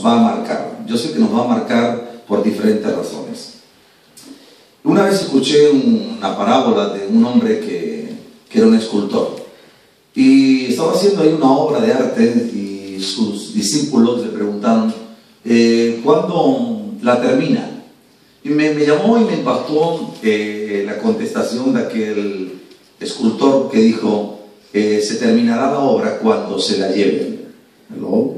va a marcar. Yo sé que nos va a marcar por diferentes razones. Una vez escuché una parábola de un hombre que era un escultor y estaba haciendo ahí una obra de arte y sus discípulos le preguntaron ¿cuándo la termina? Y me llamó y me impactó la contestación de aquel escultor que dijo se terminará la obra cuando se la lleven. ¿Hello?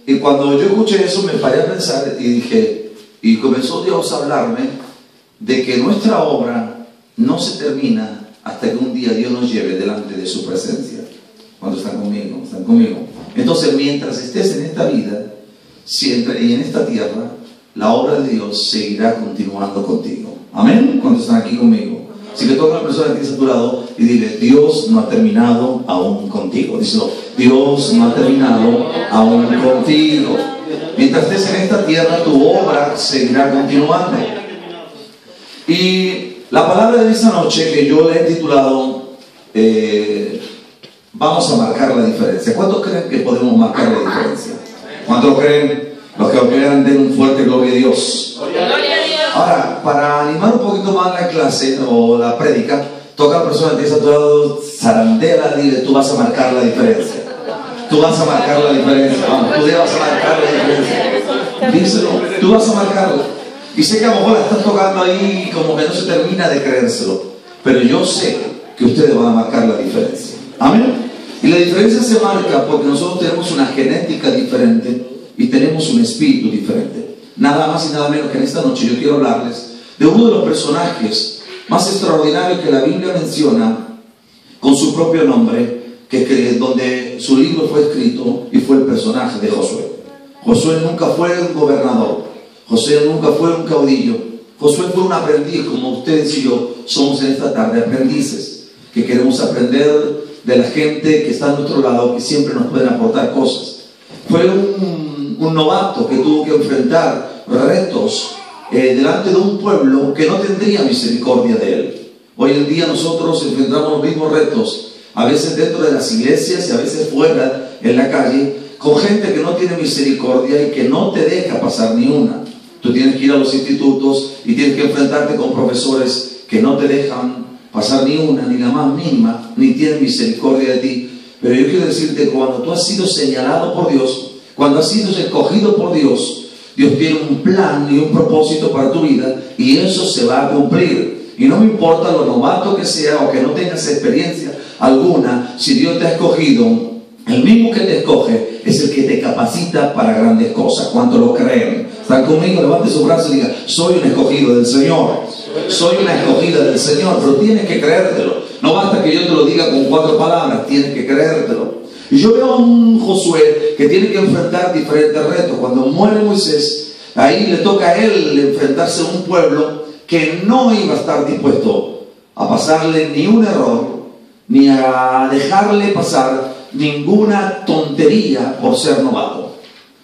Y cuando yo escuché eso me paré a pensar y dije, y comenzó Dios a hablarme de que nuestra obra no se termina hasta que un día Dios nos lleve delante de su presencia. Cuando están conmigo, están conmigo. Entonces, mientras estés en esta vida y en esta tierra, la obra de Dios seguirá continuando contigo. Amén. Cuando están aquí conmigo. Así que toca a la persona que está a tu lado y dile, Dios no ha terminado aún contigo. Díselo, Dios no ha terminado aún contigo. Mientras estés en esta tierra, tu obra seguirá continuando. Y la palabra de esta noche que yo le he titulado vamos a marcar la diferencia. ¿Cuántos creen que podemos marcar la diferencia? ¿Cuántos lo creen? Los que lo crean den un fuerte gloria a Dios. Ahora, para animar un poquito más la clase o la prédica, toca a la persona que está a tu lado, zarandela, dile, tú vas a marcar la diferencia. Tú vas a marcar la diferencia. Vamos, tú vas a marcar la diferencia. Díselo, tú vas a marcarla. Y sé que a lo mejor la están tocando ahí como que no se termina de creérselo, pero yo sé que ustedes van a marcar la diferencia. Amén. Y la diferencia se marca porque nosotros tenemos una genética diferente y tenemos un espíritu diferente. Nada más y nada menos que en esta noche yo quiero hablarles de uno de los personajes más extraordinarios que la Biblia menciona con su propio nombre, donde su libro fue escrito, y fue el personaje de Josué. Josué nunca fue un gobernador. Josué nunca fue un caudillo. Josué fue un aprendiz, como ustedes y yo somos en esta tarde, aprendices, que queremos aprender de la gente que está a nuestro lado, que siempre nos pueden aportar cosas. Fue un novato que tuvo que enfrentar retos delante de un pueblo que no tendría misericordia de él. Hoy en día nosotros enfrentamos los mismos retos, a veces dentro de las iglesias y a veces fuera en la calle, con gente que no tiene misericordia y que no te deja pasar ni una. Tú tienes que ir a los institutos y tienes que enfrentarte con profesores que no te dejan pasar ni una, ni la más mínima, ni tienen misericordia de ti. Pero yo quiero decirte que cuando tú has sido señalado por Dios, cuando has sido escogido por Dios, Dios tiene un plan y un propósito para tu vida y eso se va a cumplir. Y no me importa lo novato que sea o que no tengas experiencia alguna, si Dios te ha escogido, el mismo que te escoge es el que te capacita para grandes cosas. ¿Cuántos lo creen? ¿Están conmigo? Levante su brazo y diga, soy un escogido del Señor. Soy una escogida del Señor, pero tienes que creértelo. No basta que yo te lo diga con 4 palabras, tienes que creértelo. Y yo veo a un Josué que tiene que enfrentar diferentes retos. Cuando muere Moisés, ahí le toca a él enfrentarse a un pueblo que no iba a estar dispuesto a pasarle ni un error, ni a dejarle pasar ninguna tontería por ser novato.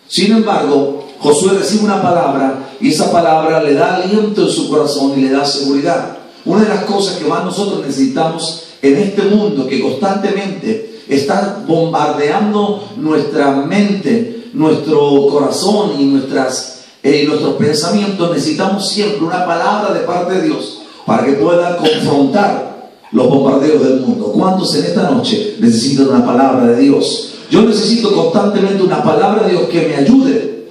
Sin embargo, Josué recibe una palabra y esa palabra le da aliento en su corazón y le da seguridad. Una de las cosas que más nosotros necesitamos en este mundo que constantemente está bombardeando nuestra mente, nuestro corazón y nuestros pensamientos, necesitamos siempre una palabra de parte de Dios para que pueda confrontar los bombardeos del mundo. ¿Cuántos en esta noche necesitan una palabra de Dios? Yo necesito constantemente una palabra de Dios que me ayude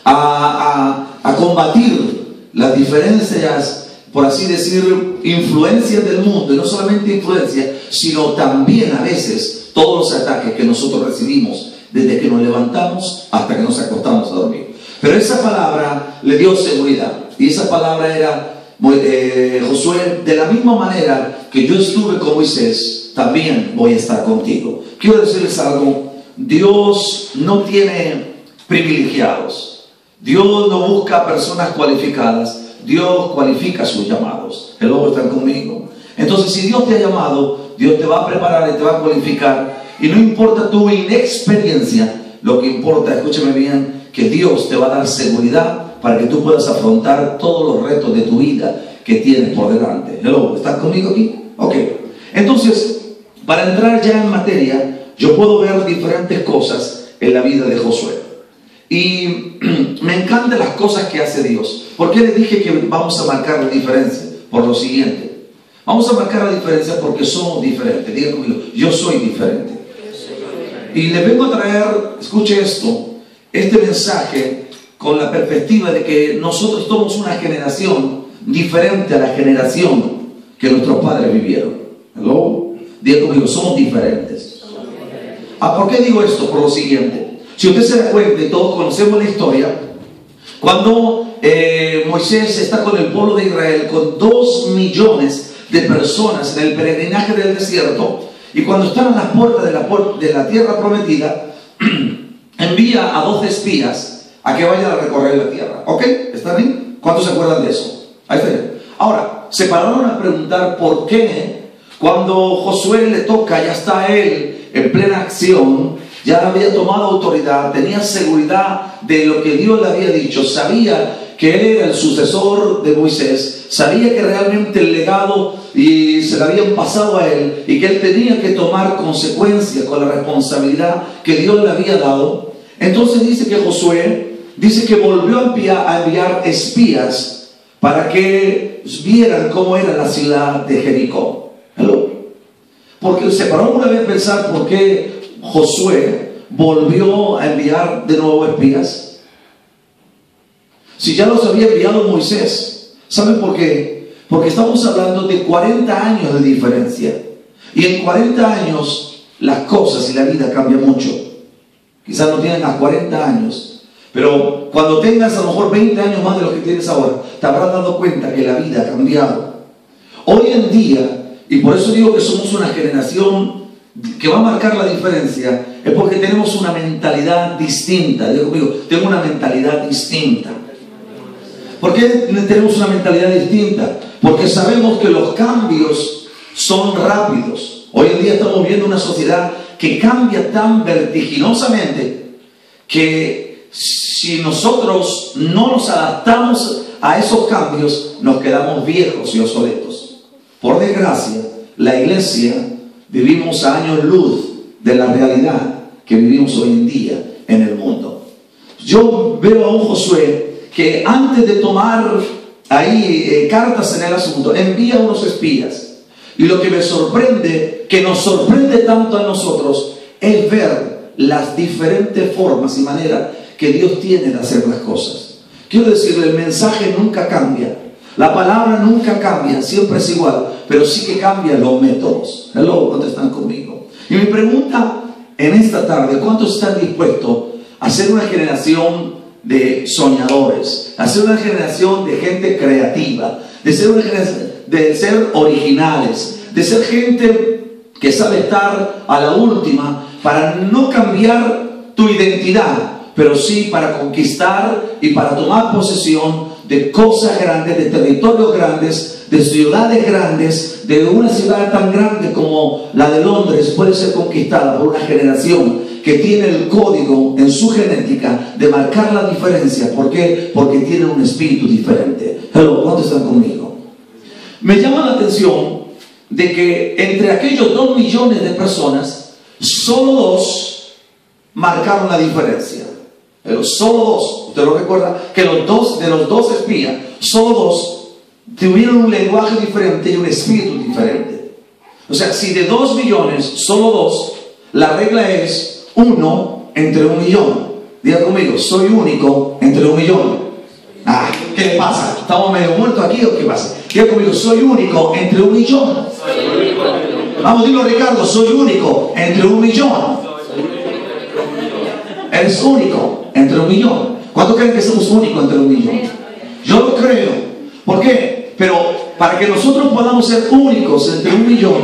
a combatir las diferencias, por así decir, influencias del mundo. Y no solamente influencias, sino también a veces todos los ataques que nosotros recibimos desde que nos levantamos hasta que nos acostamos a dormir. Pero esa palabra le dio seguridad. Y esa palabra era Josué, de la misma manera que yo estuve con Moisés, también voy a estar contigo. Quiero decirles algo, Dios no tiene privilegiados, Dios no busca personas cualificadas, Dios cualifica sus llamados. Hello, ¿están conmigo? Entonces, si Dios te ha llamado, Dios te va a preparar y te va a cualificar, y no importa tu inexperiencia, lo que importa, escúchame bien, que Dios te va a dar seguridad para que tú puedas afrontar todos los retos de tu vida que tienes por delante. Hello, ¿estás conmigo aquí? Ok. Entonces, para entrar ya en materia, yo puedo ver diferentes cosas en la vida de Josué. Y me encantan las cosas que hace Dios. ¿Por qué les dije que vamos a marcar la diferencia? Por lo siguiente. Vamos a marcar la diferencia porque somos diferentes. Diga conmigo, yo soy diferente. Y les vengo a traer, escuche esto, este mensaje con la perspectiva de que nosotros somos una generación diferente a la generación que nuestros padres vivieron. ¿Hello? Diga conmigo, somos diferentes. ¿Por qué digo esto? Por lo siguiente. Si usted se da cuenta, y todos conocemos la historia, cuando Moisés está con el pueblo de Israel, con 2 millones de personas en el peregrinaje del desierto, y cuando están a las puertas de la tierra prometida, envía a 2 espías a que vayan a recorrer la tierra. ¿Ok? ¿Están bien? ¿Cuántos se acuerdan de eso? Ahí está. Ahora, se pararon a preguntar por qué cuando Josué le toca, ya está él en plena acción, ya había tomado autoridad, tenía seguridad de lo que Dios le había dicho, sabía que él era el sucesor de Moisés, sabía que realmente el legado y se le habían pasado a él y que él tenía que tomar consecuencias con la responsabilidad que Dios le había dado. Entonces dice que Josué, dice que volvió a enviar espías para que vieran cómo era la ciudad de Jericó. ¿Hello? Porque se paró una vez a pensar por qué Josué volvió a enviar de nuevo espías. Si ya los había enviado Moisés. ¿Saben por qué? Porque estamos hablando de 40 años de diferencia. Y en 40 años las cosas y la vida cambian mucho. Quizás no tienen a 40 años, pero cuando tengas a lo mejor 20 años más de lo que tienes ahora, te habrás dado cuenta que la vida ha cambiado. Hoy en día, y por eso digo que somos una generación que va a marcar la diferencia, es porque tenemos una mentalidad distinta. Digo conmigo, tengo una mentalidad distinta. ¿Por qué tenemos una mentalidad distinta? Porque sabemos que los cambios son rápidos. Hoy en día estamos viendo una sociedad que cambia tan vertiginosamente que si nosotros no nos adaptamos a esos cambios, nos quedamos viejos y obsoletos. Por desgracia, la iglesia vivimos a años luz de la realidad que vivimos hoy en día en el mundo. Yo veo a un Josué que antes de tomar ahí cartas en el asunto, envía a unos espías. Y lo que me sorprende, que nos sorprende tanto a nosotros, es ver las diferentes formas y maneras que Dios tiene de hacer las cosas. Quiero decirle, el mensaje nunca cambia. La palabra nunca cambia, siempre es igual, pero sí que cambian los métodos. Hello, ¿cuántos están conmigo? Y mi pregunta en esta tarde, ¿cuántos están dispuestos a ser una generación de soñadores, a ser una generación de gente creativa, de ser una generación de ser originales, de ser gente que sabe estar a la última para no cambiar tu identidad, pero sí para conquistar y para tomar posesión de cosas grandes, de territorios grandes, de ciudades grandes, de una ciudad tan grande como la de Londres puede ser conquistada por una generación que tiene el código en su genética de marcar la diferencia. ¿Por qué? Porque tiene un espíritu diferente. Hello, ¿cuántos están conmigo? Me llama la atención de que entre aquellos 2 millones de personas, solo 2 marcaron la diferencia. Pero solo 2, usted lo recuerda, que de los dos espías, solo 2 tuvieron un lenguaje diferente y un espíritu diferente. O sea, si de 2 millones, solo 2, la regla es 1 entre 1 millón. Diga conmigo, soy único entre 1 millón. ¿Qué le pasa? ¿Estamos medio muertos aquí o qué pasa? Diga conmigo, soy único entre 1 millón. Vamos, dilo Ricardo, soy único entre 1 millón. Eres único entre 1 millón. ¿Cuántos creen que somos únicos entre 1 millón? Yo lo creo. ¿Por qué? Pero para que nosotros podamos ser únicos entre 1 millón,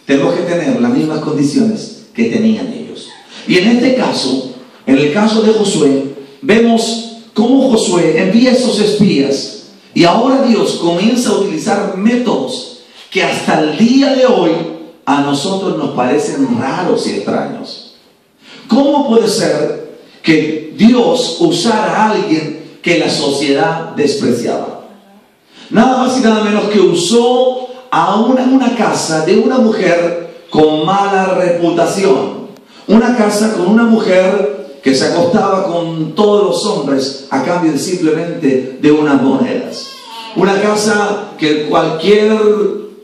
tenemos que tener las mismas condiciones que tenían ellos. Y en este caso, en el caso de Josué, vemos cómo Josué envía a esos espías y ahora Dios comienza a utilizar métodos que hasta el día de hoy a nosotros nos parecen raros y extraños. ¿Cómo puede ser que Dios usara a alguien que la sociedad despreciaba? Nada más y nada menos que usó a una casa de una mujer con mala reputación. Una casa con una mujer que se acostaba con todos los hombres a cambio de simplemente de unas monedas. Una casa que cualquier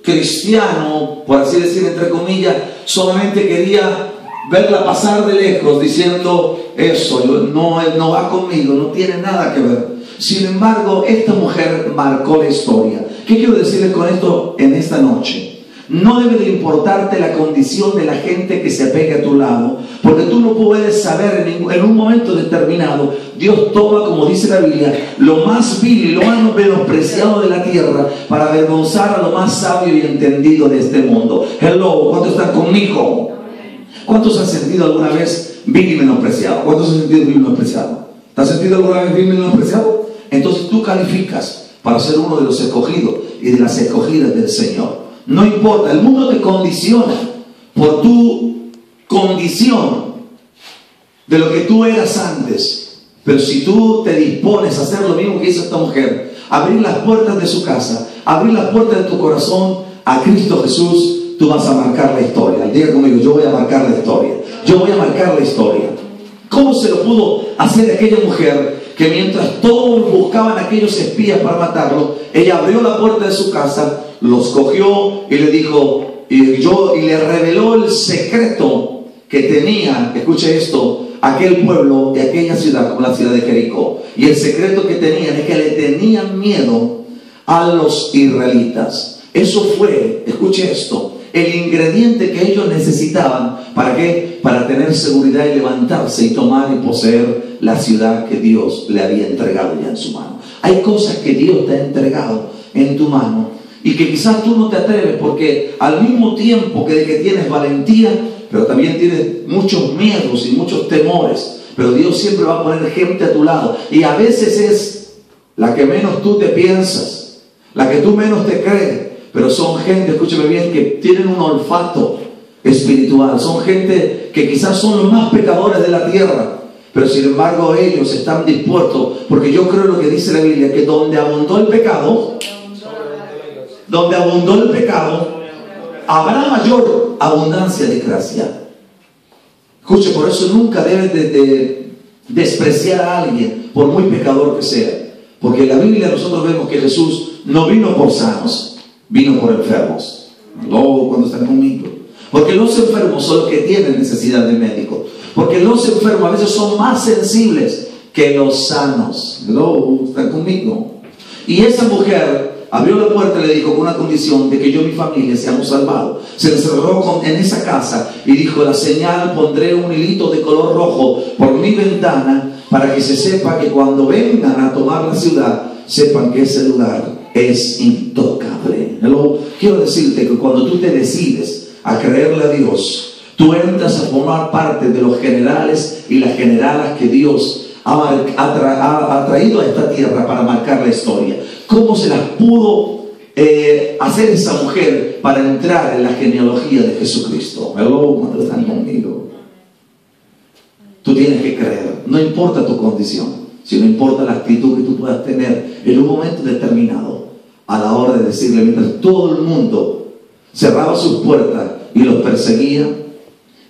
cristiano, por así decir, entre comillas, solamente quería verla pasar de lejos, diciendo: eso no va conmigo, no tiene nada que ver. Sin embargo, esta mujer marcó la historia. ¿Qué quiero decirles con esto en esta noche? No debe de importarte la condición de la gente que se apegue a tu lado, porque tú no puedes saber en un momento determinado. Dios toma, como dice la Biblia, lo más vil y lo más menospreciado de la tierra para avergonzar a lo más sabio y entendido de este mundo. Hello, ¿cuántos están conmigo? ¿Cuántos han sentido alguna vez vil y menospreciado? ¿Cuántos han sentido vil y menospreciado? ¿Te has sentido alguna vez vil y menospreciado? Entonces tú calificas para ser uno de los escogidos y de las escogidas del Señor. No importa, el mundo te condiciona por tu condición de lo que tú eras antes. Pero si tú te dispones a hacer lo mismo que hizo esta mujer, abrir las puertas de su casa, abrir las puertas de tu corazón a Cristo Jesús, tú vas a marcar la historia. Diga conmigo: yo voy a marcar la historia. Yo voy a marcar la historia. ¿Cómo se lo pudo hacer aquella mujer que mientras todos buscaban a aquellos espías para matarlo, ella abrió la puerta de su casa, los cogió y le dijo, y le reveló el secreto que tenía, escuche esto, aquel pueblo de aquella ciudad, como la ciudad de Jericó? Y el secreto que tenían es que le tenían miedo a los israelitas. Eso fue, escuche esto, el ingrediente que ellos necesitaban. ¿Para qué? Para tener seguridad y levantarse y tomar y poseer la ciudad que Dios le había entregado ya en su mano. Hay cosas que Dios te ha entregado en tu mano y que quizás tú no te atreves, porque al mismo tiempo que tienes valentía, pero también tienes muchos miedos y muchos temores. Pero Dios siempre va a poner gente a tu lado, y a veces es la que menos tú te piensas, la que tú menos te crees. Pero son gente, escúchame bien, que tienen un olfato espiritual. Son gente que quizás son los más pecadores de la tierra, pero sin embargo ellos están dispuestos, porque yo creo lo que dice la Biblia, que donde abundó el pecado, habrá mayor abundancia de gracia. Escuche, por eso nunca debes de despreciar a alguien, por muy pecador que sea, porque en la Biblia nosotros vemos que Jesús no vino por sanos, vino por enfermos. No, cuando están conmigo. Porque los enfermos son los que tienen necesidad de médico. Porque los enfermos a veces son más sensibles que los sanos. No, están conmigo. Y esa mujer abrió la puerta y le dijo, con una condición de que yo y mi familia seamos salvados. Se encerró en esa casa y dijo: la señal, pondré un hilito de color rojo por mi ventana, para que se sepa que cuando vengan a tomar la ciudad, sepan que ese lugar es intocable. Quiero decirte que cuando tú te decides a creerle a Dios, tú entras a formar parte de los generales y las generalas que Dios ha traído a esta tierra para marcar la historia. ¿Cómo se las pudo hacer esa mujer para entrar en la genealogía de Jesucristo? ¿Cuántos están conmigo? Tú tienes que creer, no importa tu condición, sino importa la actitud que tú puedas tener en un momento determinado, a la hora de decirle, mientras todo el mundo cerraba sus puertas y los perseguía,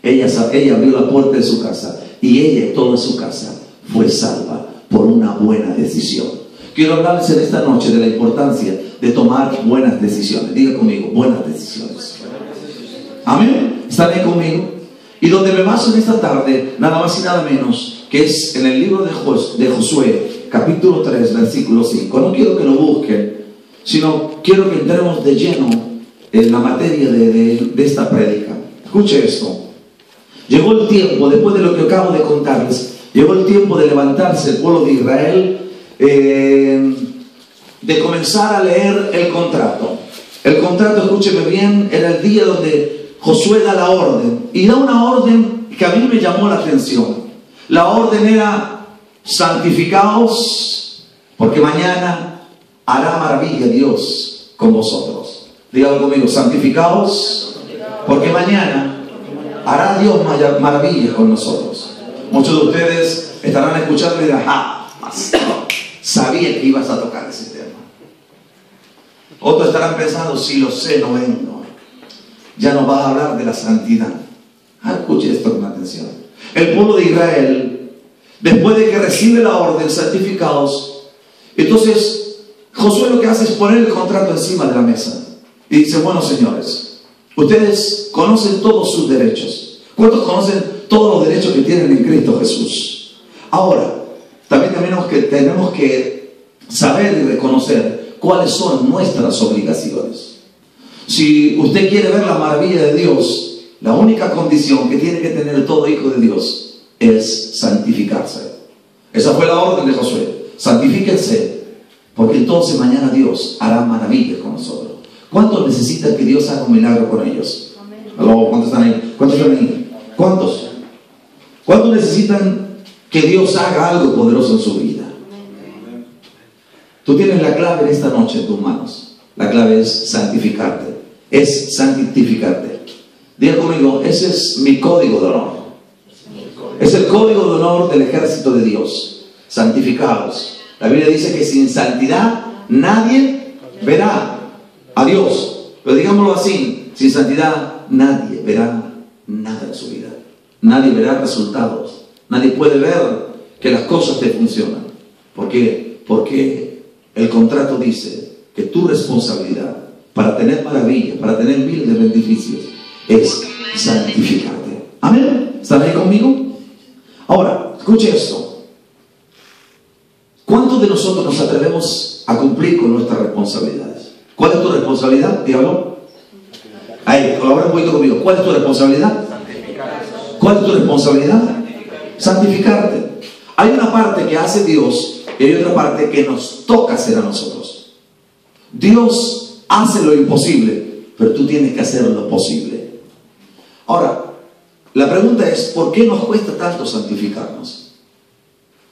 ella abrió la puerta de su casa, y ella y toda su casa fue salva por una buena decisión. Quiero hablarles en esta noche de la importancia de tomar buenas decisiones. Diga conmigo: buenas decisiones. Amén. ¿Están ahí conmigo? Y donde me baso en esta tarde, nada más y nada menos, que es en el libro de Josué, capítulo 3, versículo 5. No quiero que lo busquen, sino quiero que entremos de lleno en la materia de esta prédica. Escuche esto. Llegó el tiempo, después de lo que acabo de contarles, llegó el tiempo de levantarse el pueblo de Israel, de comenzar a leer el contrato. El contrato, escúcheme bien, era el día donde Josué da la orden, y da una orden que a mí me llamó la atención. La orden era: santificaos, porque mañana hará maravilla Dios con vosotros. Dígalo conmigo: santificaos, porque mañana hará Dios maravillas con nosotros. Muchos de ustedes estarán escuchando y dirán: sabía que ibas a tocar ese tema. Otros estarán pensando: si lo sé, no vengo. Ya no vas a hablar de la santidad. Escuche esto con atención. El pueblo de Israel después de que recibe la orden, santificados, entonces Josué lo que hace es poner el contrato encima de la mesa. Y dice, bueno, señores, ustedes conocen todos sus derechos. ¿Cuántos conocen todos los derechos que tienen en Cristo Jesús? Ahora, también tenemos que saber y reconocer cuáles son nuestras obligaciones. Si usted quiere ver la maravilla de Dios, la única condición que tiene que tener todo hijo de Dios es santificarse. Esa fue la orden de Josué. Santifíquense, porque entonces mañana Dios hará maravillas con nosotros. ¿Cuántos necesitan que Dios haga un milagro con ellos? Aló, ¿cuántos están ahí? ¿Cuántos están ahí? ¿Cuántos? ¿Cuántos necesitan que Dios haga algo poderoso en su vida? Tú tienes la clave en esta noche en tus manos. La clave es santificarte. Es santificarte. Diga conmigo, ese es mi código de honor. Es el código de honor del ejército de Dios. Santificados. La Biblia dice que sin santidad nadie verá a Dios. Pero digámoslo así, sin santidad nadie verá nada en su vida. Nadie verá resultados. Nadie puede ver que las cosas te funcionan. ¿Por qué? Porque el contrato dice que tu responsabilidad para tener maravillas, para tener miles de beneficios, es santificarte. ¿Amén? ¿Están ahí conmigo? Ahora, escuche esto. ¿Cuántos de nosotros nos atrevemos a cumplir con nuestras responsabilidades? ¿Cuál es tu responsabilidad? Dígalo. Ahí, colabora un poquito conmigo. ¿Cuál es tu responsabilidad? ¿Cuál es tu responsabilidad? Santificarte. Hay una parte que hace Dios y hay otra parte que nos toca hacer a nosotros. Dios hace lo imposible, pero tú tienes que hacer lo posible. Ahora, la pregunta es, ¿por qué nos cuesta tanto santificarnos?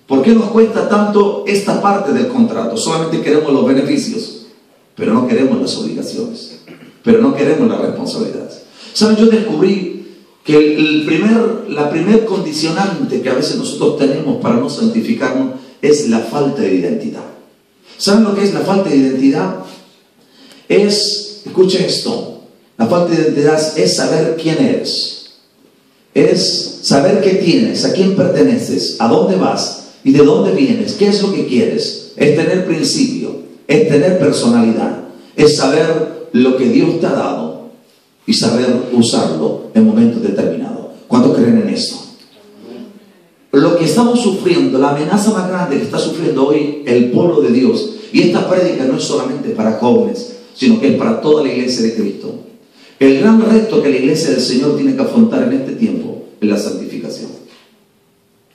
¿Por qué nos cuesta tanto esta parte del contrato? Solamente queremos los beneficios, pero no queremos las obligaciones, pero no queremos las responsabilidades. ¿Saben? Yo descubrí que la primer condicionante que a veces nosotros tenemos para no santificarnos es la falta de identidad. ¿Saben lo que es la falta de identidad? Escuchen esto, la falta de identidad es saber quién eres, es saber qué tienes, a quién perteneces, a dónde vas y de dónde vienes, qué es lo que quieres. Es tener principio, es tener personalidad, es saber lo que Dios te ha dado y saber usarlo en momentos determinados. ¿Cuántos creen en esto? Lo que estamos sufriendo, la amenaza más grande que está sufriendo hoy el pueblo de Dios, y esta prédica no es solamente para jóvenes, sino que es para toda la iglesia de Cristo. El gran reto que la iglesia del Señor tiene que afrontar en este tiempo es la santificación.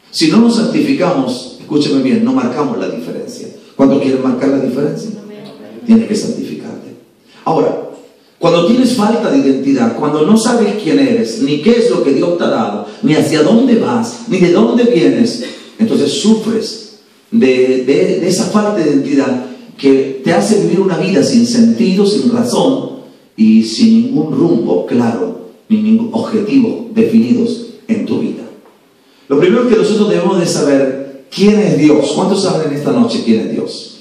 Si no nos santificamos, escúcheme bien, no marcamos la diferencia. ¿Cuántos quieren marcar la diferencia? Tienes que santificarte. Ahora, cuando tienes falta de identidad, cuando no sabes quién eres, ni qué es lo que Dios te ha dado, ni hacia dónde vas, ni de dónde vienes, entonces sufres de esa falta de identidad que te hace vivir una vida sin sentido, sin razón y sin ningún rumbo claro, ni ningún objetivo definidos en tu vida. Lo primero que nosotros debemos de saber, ¿quién es Dios? ¿Cuántos saben en esta noche quién es Dios?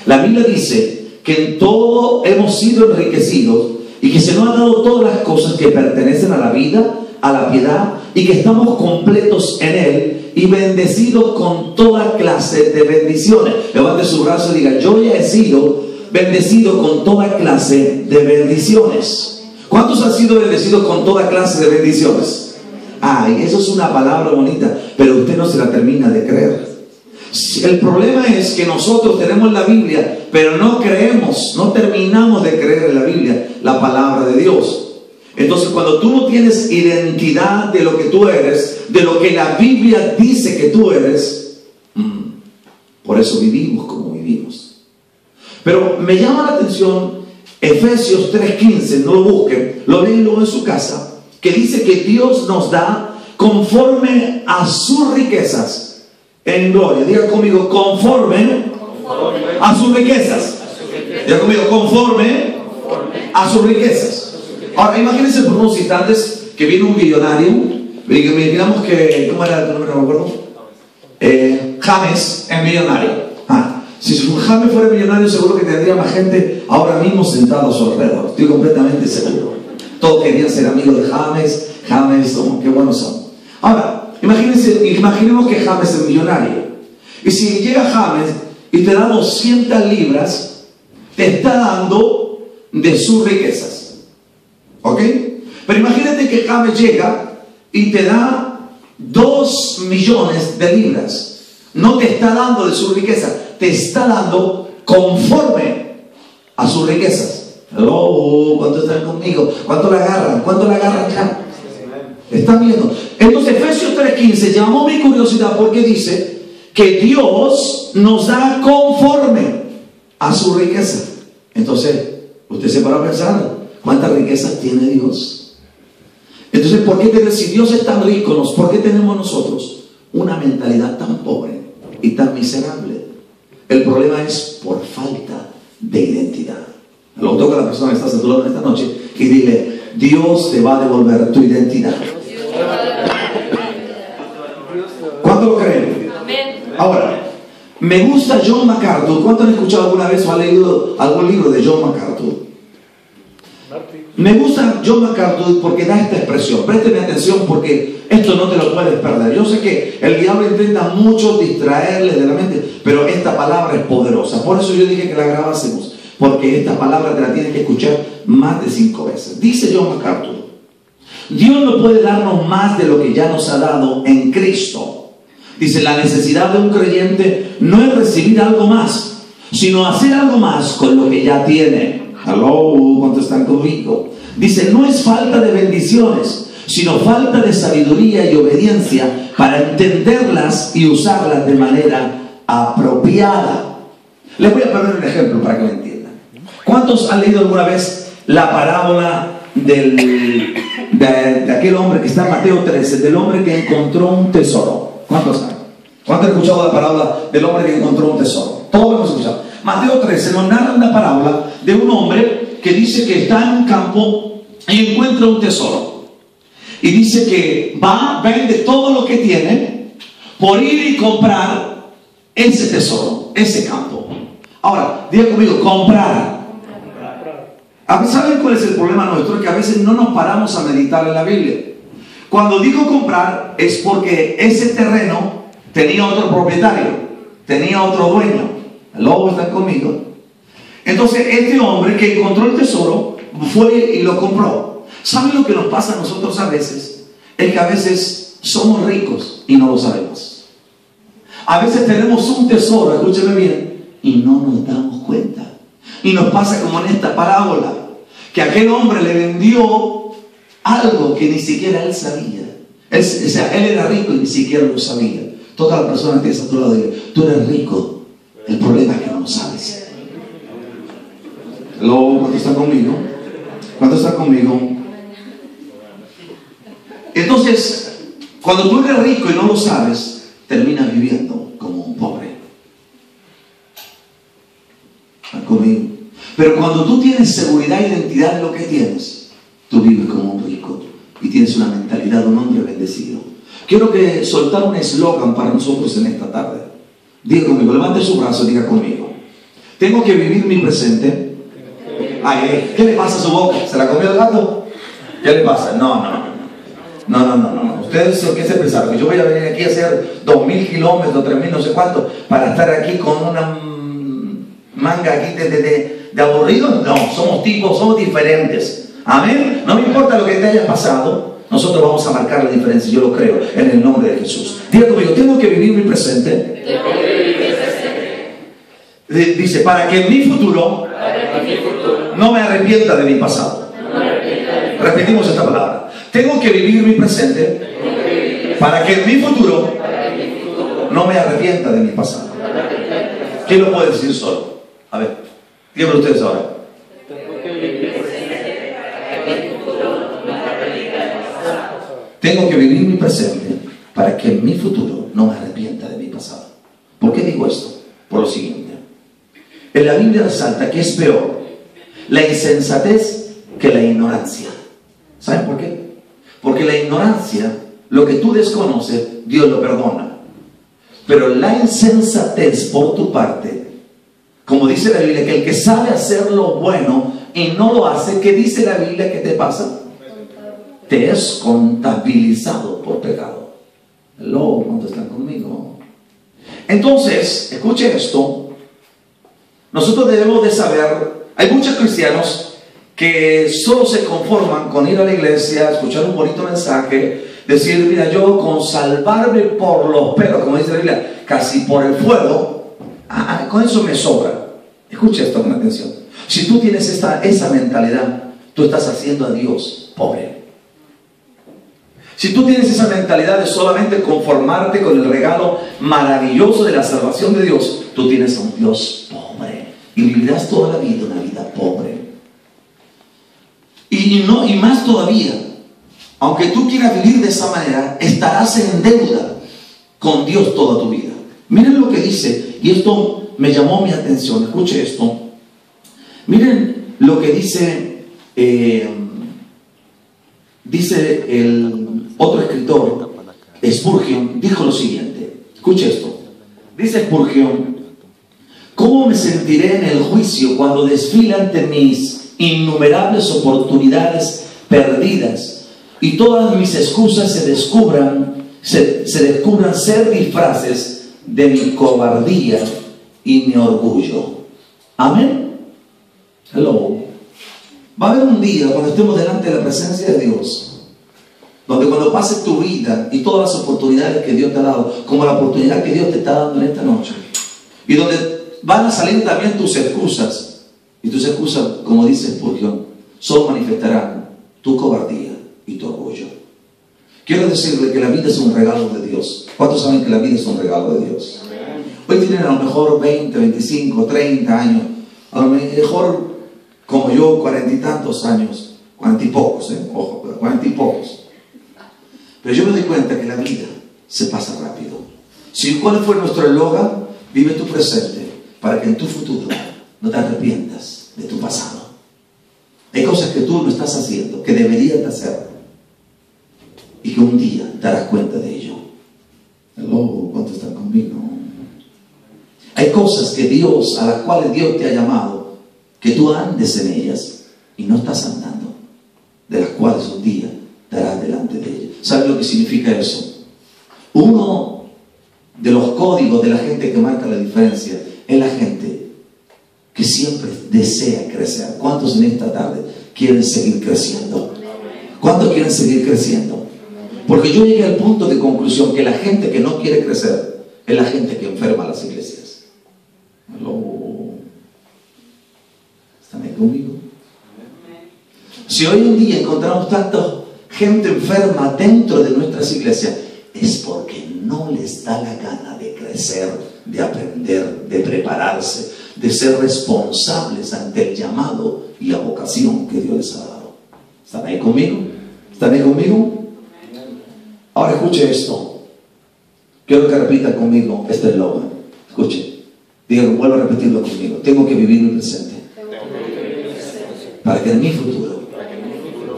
La Biblia dice que en todo hemos sido enriquecidos y que se nos han dado todas las cosas que pertenecen a la vida, a la piedad, y que estamos completos en Él y bendecidos con toda clase de bendiciones. Levante su brazo y diga, yo ya he sido bendecido con toda clase de bendiciones. ¿Cuántos han sido bendecidos con toda clase de bendiciones? Ay, eso es una palabra bonita, pero usted no se la termina de creer. El problema es que nosotros tenemos la Biblia, pero no creemos, no terminamos de creer en la Biblia, la palabra de Dios. Entonces, cuando tú no tienes identidad de lo que tú eres, de lo que la Biblia dice que tú eres, por eso vivimos como vivimos. Pero me llama la atención Efesios 3:15, no lo busquen, lo leen luego en su casa, que dice que Dios nos da conforme a sus riquezas en gloria. Diga conmigo, conforme a sus riquezas. Diga conmigo, conforme a sus riquezas. Ahora, imagínense por unos instantes que viene un millonario, digamos que, ¿cómo era el nombre? No me acuerdo. James es millonario. Si James fuera millonario, seguro que tendría más gente ahora mismo sentado a su alrededor. Estoy completamente seguro. Todos querían ser amigos de James. James, qué buenos son. Ahora, Imaginemos que James es millonario. Y si llega James y te da 200 libras, te está dando de sus riquezas. ¿Ok? Pero imagínate que James llega y te da 2 millones de libras. No te está dando de su riqueza, te está dando conforme a sus riquezas. Oh, ¿cuántos están conmigo? ¿Cuánto la agarran? ¿Cuánto la agarran ya? ¿Están viendo? Entonces Efesios 3:15 llamó mi curiosidad porque dice que Dios nos da conforme a su riqueza. Entonces, usted se para a pensar, ¿cuántas riquezas tiene Dios? Entonces, ¿por qué si Dios es tan rico, por qué tenemos nosotros una mentalidad tan pobre y tan miserable? El problema es por falta de identidad. Lo toca a la persona que está a tu lado esta noche y dile: Dios te va a devolver tu identidad. ¿Cuánto lo creen? Ahora, me gusta John MacArthur. ¿Cuántos han escuchado alguna vez o han leído algún libro de John MacArthur? Me gusta John MacArthur porque da esta expresión. Présteme atención porque esto no te lo puedes perder. Yo sé que el diablo intenta mucho distraerle de la mente, pero esta palabra es poderosa. Por eso yo dije que la grabásemos, porque esta palabra te la tienes que escuchar más de 5 veces. Dice John MacArthur: Dios no puede darnos más de lo que ya nos ha dado en Cristo. Dice, la necesidad de un creyente no es recibir algo más, sino hacer algo más con lo que ya tiene. Aló, ¿cuántos están conmigo? Dice, no es falta de bendiciones, sino falta de sabiduría y obediencia para entenderlas y usarlas de manera apropiada. Les voy a poner un ejemplo para que lo entiendan. ¿Cuántos han leído alguna vez la parábola de aquel hombre que está en Mateo 13, del hombre que encontró un tesoro? ¿Cuántos saben? ¿Cuántos han escuchado la parábola del hombre que encontró un tesoro? Todos lo hemos escuchado. Mateo 13 nos narra una parábola de un hombre que dice que está en un campo y encuentra un tesoro. Y dice que vende todo lo que tiene por ir y comprar ese tesoro, ese campo. Ahora, diga conmigo, comprar. ¿Saben cuál es el problema nuestro? Que a veces no nos paramos a meditar en la Biblia. Cuando digo comprar es porque ese terreno tenía otro propietario, tenía otro dueño. ¿El lobo está conmigo? Entonces este hombre que encontró el tesoro fue y lo compró. ¿Saben lo que nos pasa a nosotros a veces? Es que a veces somos ricos y no lo sabemos. A veces tenemos un tesoro, escúcheme bien, y no nos damos cuenta. Y nos pasa como en esta parábola, que aquel hombre le vendió algo que ni siquiera él sabía. Él era rico y ni siquiera lo sabía. Toda la persona que está a tu lado dice: tú eres rico, el problema es que no lo sabes. ¿Cuánto está conmigo? ¿Cuánto está conmigo? Entonces, cuando tú eres rico y no lo sabes, terminas viviendo como un pobre. ¿Están conmigo? Pero cuando tú tienes seguridad e identidad de lo que tienes, tú vives como un rico y tienes una mentalidad de un hombre bendecido. Quiero que soltar un eslogan para nosotros en esta tarde. Diga conmigo, levante su brazo y diga conmigo: tengo que vivir mi presente. Ay, ¿qué le pasa a su boca? ¿Se la comió el gato? ¿Qué le pasa? No. Ustedes, ¿qué se pensaron? Que yo voy a venir aquí a hacer 2.000 kilómetros, 3.000, no sé cuánto, para estar aquí con una manga aquí de aburrido. No, somos diferentes. Amén. No me importa lo que te haya pasado, nosotros vamos a marcar la diferencia. Yo lo creo en el nombre de Jesús. Diga conmigo: tengo que vivir mi presente. Dice, para que en mi futuro no me arrepienta de mi pasado. Repetimos esta palabra: tengo que vivir mi presente para que en mi futuro no me arrepienta de mi pasado. ¿Quién lo puede decir solo? A ver, díganme ustedes ahora. Tengo que vivir mi presente para que en mi futuro no me arrepienta de mi pasado. ¿Por qué digo esto? Por lo siguiente. En la Biblia resalta que es peor la insensatez que la ignorancia. ¿Saben por qué? Porque la ignorancia, lo que tú desconoces, Dios lo perdona. Pero la insensatez por tu parte, como dice la Biblia, que el que sabe hacer lo bueno y no lo hace, ¿qué dice la Biblia que te pasa? Te es contabilizado por pecado. Hello, ¿cuántos están conmigo? Entonces, escuche esto. Nosotros debemos de saber, hay muchos cristianos que solo se conforman con ir a la iglesia, escuchar un bonito mensaje, decir, mira, yo con salvarme por los pelos, como dice la Biblia, casi por el fuego, con eso me sobra. Escucha esto con atención. Si tú tienes esa mentalidad, tú estás haciendo a Dios pobre. Si tú tienes esa mentalidad de solamente conformarte con el regalo maravilloso de la salvación de Dios, tú tienes a un Dios pobre y vivirás toda la vida una vida pobre. Y más todavía, aunque tú quieras vivir de esa manera, estarás en deuda con Dios toda tu vida. Miren lo que dice, y esto me llamó mi atención. Escuche esto. Miren lo que dice el otro escritor, Spurgeon, dijo lo siguiente. Escuche esto. Dice Spurgeon: ¿cómo me sentiré en el juicio cuando desfile ante mis innumerables oportunidades perdidas y todas mis excusas se descubran ser disfraces de mi cobardía y mi orgullo? Amén. Hello. Va a haber un día cuando estemos delante de la presencia de Dios, donde cuando pases tu vida y todas las oportunidades que Dios te ha dado, como la oportunidad que Dios te está dando en esta noche, y donde van a salir también tus excusas, y tus excusas, como dice Spurgeon, solo manifestarán tu cobardía y tu orgullo. Quiero decirle que la vida es un regalo de Dios. ¿Cuántos saben que la vida es un regalo de Dios? Hoy tienen a lo mejor 20, 25, 30 años, a lo mejor como yo, 40 y tantos años, 40 y pocos, ojo, pero 40 y pocos. Pero yo me doy cuenta que la vida se pasa rápido. Si ¿cuál fue nuestro eslogan? Vive tu presente para que en tu futuro no te arrepientas de tu pasado. Hay cosas que tú no estás haciendo, que deberías de hacer, y que un día te darás cuenta de ello. Hello, ¿cuántos están conmigo? Hay cosas que Dios, a las cuales Dios te ha llamado, que tú andes en ellas y no estás andando, de las cuales un día estarás delante de ellas. ¿Sabes lo que significa eso? Uno de los códigos de la gente que marca la diferencia es la gente que siempre desea crecer. ¿Cuántos en esta tarde quieren seguir creciendo? ¿Cuántos quieren seguir creciendo? Porque yo llegué al punto de conclusión que la gente que no quiere crecer es la gente que enferma las iglesias. ¿Están ahí conmigo? Si hoy en día encontramos tanta gente enferma dentro de nuestras iglesias, es porque no les da la gana de crecer, de aprender, de prepararse, de ser responsables ante el llamado y la vocación que Dios les ha dado. ¿Están ahí conmigo? ¿Están ahí conmigo? Ahora escuche esto. Quiero que repitan conmigo este eslogan. Escuche. Digan, vuelvo a repetirlo conmigo. Tengo que vivir mi presente para que en mi futuro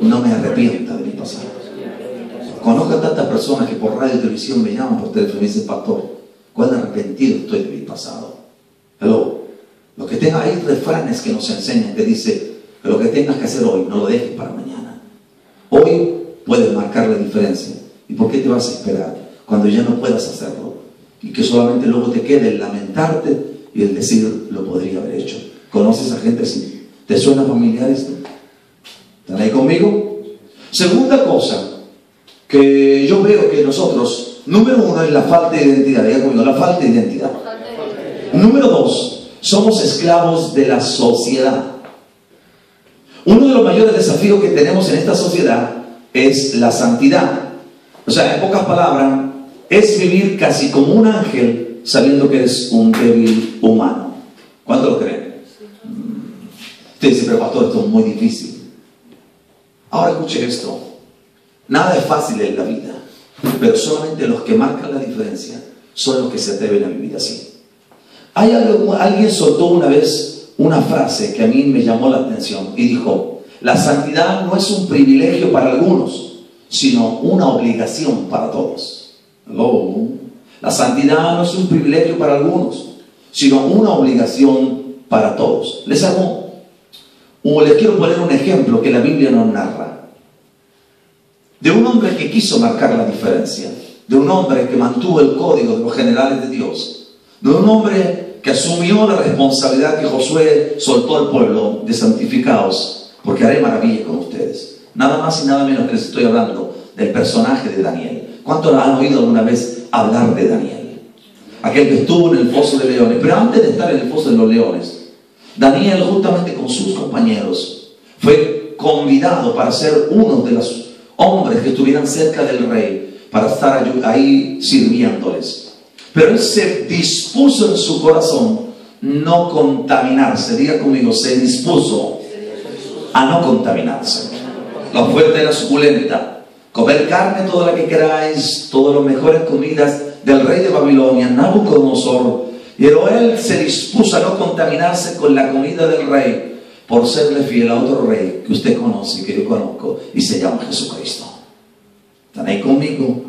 no me arrepienta de mi pasado. Conozco a tantas personas que por radio y televisión me llaman por teléfono y me dicen: pastor, ¿cuán arrepentido estoy de mi pasado? Hello. Lo que tenga, hay refranes que nos enseñan que dice que lo que tengas que hacer hoy no lo dejes para mañana. Hoy puedes marcar la diferencia. ¿Y por qué te vas a esperar cuando ya no puedas hacerlo? Y que solamente luego te quede el lamentarte y el decir, lo podría haber hecho. ¿Conoces a gente así? ¿Te suena familiar esto? ¿Están ahí conmigo? Segunda cosa que yo veo que nosotros, número uno, es la falta de identidad. Diga conmigo, la falta de identidad. Número dos, somos esclavos de la sociedad. Uno de los mayores desafíos que tenemos en esta sociedad es la santidad. O sea, en pocas palabras, es vivir casi como un ángel sabiendo que eres un débil humano. ¿Cuánto lo creen? Usted dice: pero pastor, esto es muy difícil. Ahora escuche esto. Nada es fácil en la vida, pero solamente los que marcan la diferencia son los que se atreven a vivir así. Alguien soltó una vez una frase que a mí me llamó la atención y dijo: la santidad no es un privilegio para algunos, sino una obligación para todos. Hello. La santidad no es un privilegio para algunos, sino una obligación para todos. Les quiero poner un ejemplo que la Biblia nos narra de un hombre que quiso marcar la diferencia. de un hombre que mantuvo el código de los generales de Dios, de un hombre que asumió la responsabilidad que Josué soltó al pueblo de santificaos, porque haré maravilla con ustedes. Nada más y nada menos que les estoy hablando del personaje de Daniel. ¿Cuántos han oído alguna vez hablar de Daniel? Aquel que estuvo en el foso de leones. Pero antes de estar en el foso de los leones, Daniel, juntamente con sus compañeros, fue convidado para ser uno de los hombres que estuvieran cerca del rey, para estar ahí sirviéndoles. Pero él se dispuso en su corazón no contaminarse. Diga conmigo, se dispuso a no contaminarse. La oferta era suculenta: comer carne toda la que queráis, todas las mejores comidas del rey de Babilonia, Nabucodonosor. Pero él se dispuso a no contaminarse con la comida del rey, por serle fiel a otro rey que usted conoce y que yo conozco, y se llama Jesucristo. ¿Están ahí conmigo?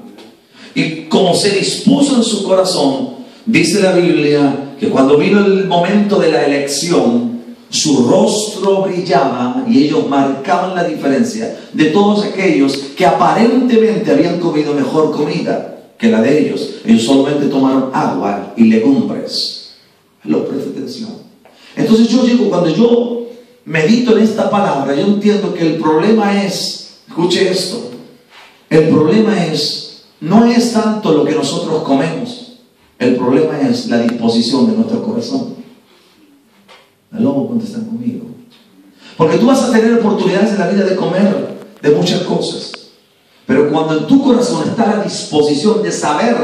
Y como se dispuso en su corazón, dice la Biblia que cuando vino el momento de la elección, su rostro brillaba y ellos marcaban la diferencia de todos aquellos que aparentemente habían comido mejor comida que la de ellos. Ellos solamente tomaron agua y legumbres. Lo presta atención. Entonces cuando yo medito en esta palabra, yo entiendo que el problema es, escuche esto, el problema no es tanto lo que nosotros comemos, el problema es la disposición de nuestro corazón. ¿Cuántos están conmigo? Porque tú vas a tener oportunidades en la vida de comer de muchas cosas, pero cuando en tu corazón está la disposición de saber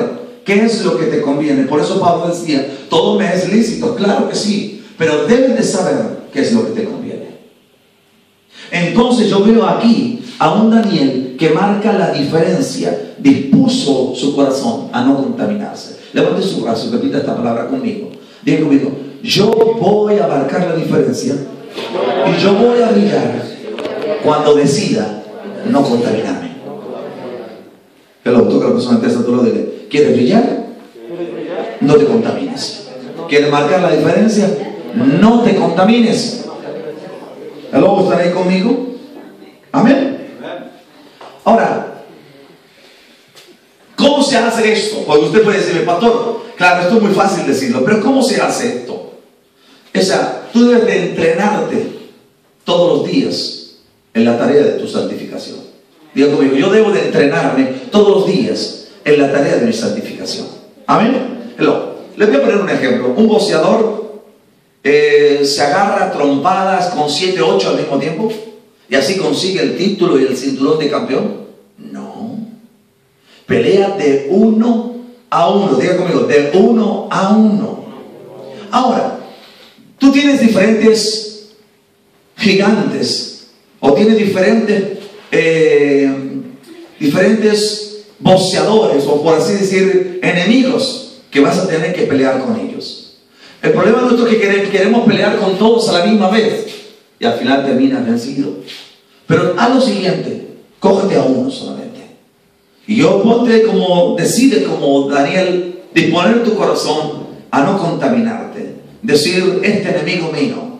qué es lo que te conviene. Por eso Pablo decía, todo me es lícito, claro que sí, pero debes de saber qué es lo que te conviene. Entonces yo veo aquí a un Daniel que marca la diferencia, dispuso su corazón a no contaminarse. Levante su brazo y repita esta palabra conmigo. Diga conmigo, yo voy a marcar la diferencia y yo voy a brillar cuando decida no contaminarme. Hello, toca a la persona que está a tu lado y dile, ¿quieres brillar? No te contamines. ¿Quieres marcar la diferencia? No te contamines. Hello, ¿están ahí conmigo? Amén. Ahora, ¿cómo se hace esto? Porque usted puede decirme, pastor, claro, esto es muy fácil decirlo, pero ¿cómo se hace esto? O sea, tú debes de entrenarte todos los días en la tarea de tu santificación. Diga conmigo, yo debo de entrenarme todos los días en la tarea de mi santificación. Amén. Hello. Les voy a poner un ejemplo. Un boxeador se agarra a trompadas con 7, 8 al mismo tiempo y así consigue el título y el cinturón de campeón. No. Pelea de 1 a 1. Diga conmigo, de 1 a 1. Ahora, tú tienes diferentes gigantes o tienes diferentes boxeadores, o por así decir, enemigos que vas a tener que pelear con ellos. El problema nuestro es que queremos pelear con todos a la misma vez y al final terminas vencido. Pero haz lo siguiente, cógete a uno solamente. Y decide como Daniel, disponer tu corazón a no contaminarte. Decir, este enemigo mío,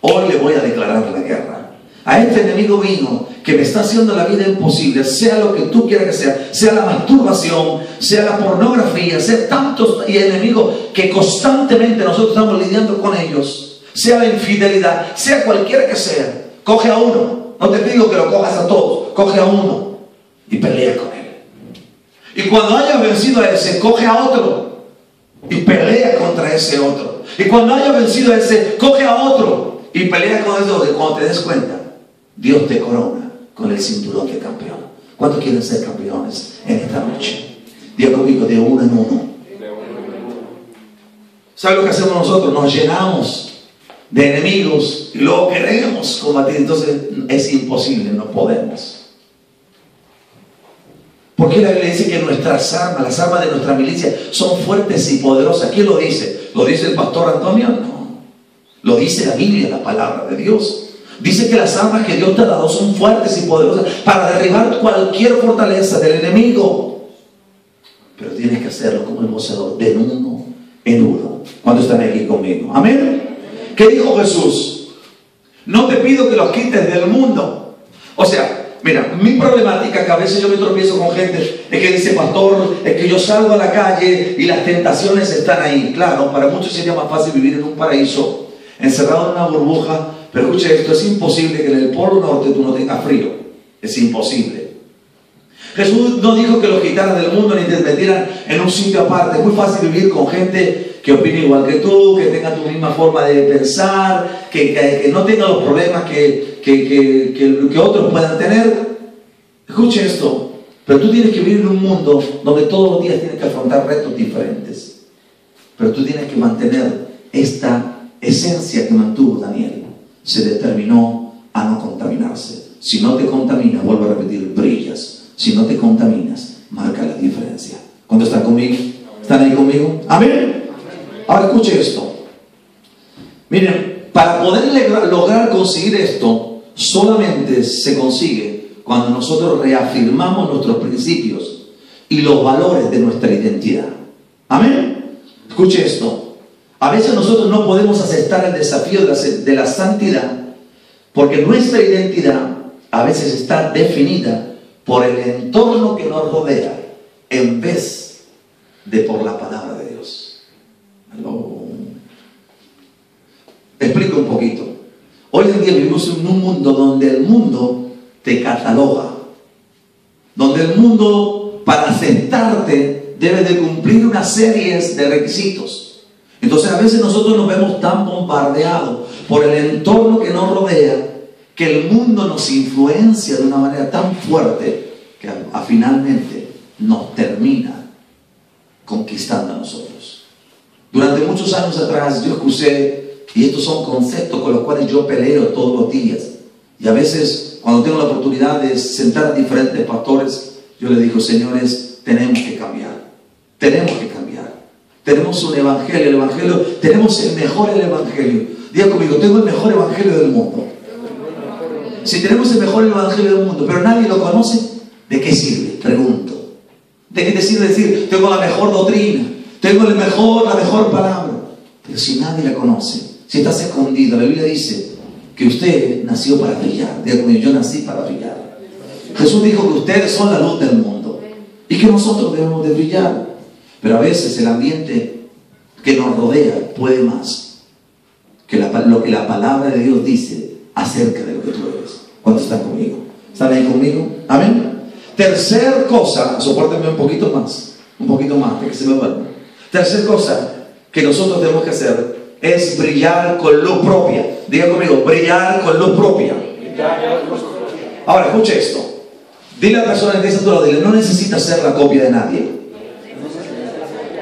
hoy le voy a declarar la guerra. A este enemigo mío que me está haciendo la vida imposible, sea lo que tú quieras que sea la masturbación, sea la pornografía, sea tantos y enemigos que constantemente nosotros estamos lidiando con ellos, sea la infidelidad, sea cualquiera que sea, coge a uno. No te digo que lo cojas a todos, coge a uno y pelea con él. Y cuando hayas vencido a ese, coge a otro y pelea contra ese otro. Y cuando hayas vencido a ese, coge a otro y pelea con ese otro. Y cuando te des cuenta, Dios te corona con el cinturón de campeón. ¿Cuántos quieren ser campeones en esta noche? Diga conmigo, de uno en uno. ¿Sabe lo que hacemos nosotros? Nos llenamos de enemigos y luego queremos combatir. Entonces es imposible, no podemos. ¿Por qué la Biblia dice que nuestras armas, las armas de nuestra milicia, son fuertes y poderosas? ¿Quién lo dice? ¿Lo dice el pastor Antonio? No. Lo dice la Biblia, la palabra de Dios. Dice que las armas que Dios te ha dado son fuertes y poderosas para derribar cualquier fortaleza del enemigo. Pero tienes que hacerlo como el boxeador, de uno en uno. ¿Cuántos están aquí conmigo? Amén. ¿Qué dijo Jesús? No te pido que los quites del mundo. O sea, Mira, mi problemática, que a veces yo me tropiezo con gente, es que dice, pastor, es que yo salgo a la calle y las tentaciones están ahí. Claro, para muchos sería más fácil vivir en un paraíso, encerrado en una burbuja, pero escuche esto, es imposible que en el Polo Norte tú no tengas frío. Es imposible. Jesús no dijo que los quitaran del mundo ni te metieran en un sitio aparte. Es muy fácil vivir con gente que opine igual que tú, que tenga tu misma forma de pensar, que no tenga los problemas que otros puedan tener. Escuche esto, pero tú tienes que vivir en un mundo donde todos los días tienes que afrontar retos diferentes, pero tú tienes que mantener esta esencia que mantuvo Daniel. Se determinó a no contaminarse. Si no te contaminas, vuelvo a repetir, brillas. Si no te contaminas, marca la diferencia. ¿Cuántos están conmigo? ¿Están ahí conmigo? Amén. Ahora escuche esto. Miren, para poder lograr conseguir esto, solamente se consigue cuando nosotros reafirmamos nuestros principios y los valores de nuestra identidad. Amén. Escuche esto. A veces nosotros no podemos aceptar el desafío de la santidad porque nuestra identidad a veces está definida por el entorno que nos rodea en vez de por la palabra de Dios. Explico un poquito. Hoy en día vivimos en un mundo donde el mundo te cataloga, donde el mundo, para aceptarte, debe de cumplir una serie de requisitos. Entonces a veces nosotros nos vemos tan bombardeados por el entorno que nos rodea, que el mundo nos influencia de una manera tan fuerte que finalmente nos termina conquistando a nosotros. Durante muchos años atrás yo escuché, y estos son conceptos con los cuales yo peleo todos los días, y a veces cuando tengo la oportunidad de sentar a diferentes pastores, yo les digo, señores, tenemos que cambiar, tenemos que cambiar. Tenemos un evangelio, el evangelio, tenemos el mejor evangelio. Diga conmigo, tengo el mejor evangelio del mundo. Si tenemos el mejor evangelio del mundo, pero nadie lo conoce, ¿de qué sirve? Pregunto. ¿De qué te sirve decir, tengo la mejor doctrina, tengo la mejor palabra? Pero si nadie la conoce, si estás escondido, la Biblia dice que usted nació para brillar. Diga conmigo, yo nací para brillar. Jesús dijo que ustedes son la luz del mundo y que nosotros debemos de brillar. Pero a veces el ambiente que nos rodea puede más que lo que la palabra de Dios dice acerca de lo que tú eres. ¿Cuántos están conmigo? ¿Están ahí conmigo? Amén. Tercer cosa, sopórtenme un poquito más, de que se me vuelva. Tercer cosa que nosotros tenemos que hacer es brillar con luz propia. Diga conmigo, brillar con luz propia. Ahora, escuche esto. Dile a la persona que está a tu lado, dile, no necesitas ser la copia de nadie.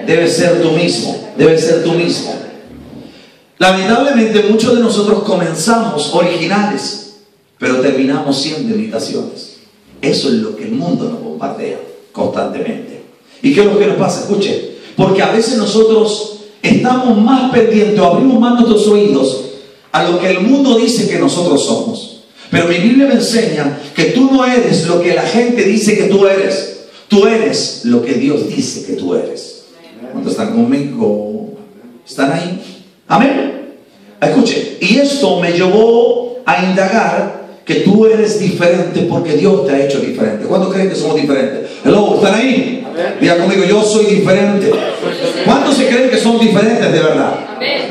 Debes ser tú mismo. Debes ser tú mismo. Lamentablemente muchos de nosotros comenzamos originales, pero terminamos siendo imitaciones. Eso es lo que el mundo nos bombardea constantemente. ¿Y qué es lo que nos pasa? Escuche, porque a veces nosotros estamos más pendientes o abrimos más nuestros oídos a lo que el mundo dice que nosotros somos. Pero mi Biblia me enseña que tú no eres lo que la gente dice que tú eres. Tú eres lo que Dios dice que tú eres. ¿Cuántos están conmigo? ¿Están ahí? Amén. Escuche, y esto me llevó a indagar que tú eres diferente porque Dios te ha hecho diferente. ¿Cuántos creen que somos diferentes? Hello, ¿están ahí? Diga conmigo, yo soy diferente. ¿Cuántos se creen que son diferentes de verdad?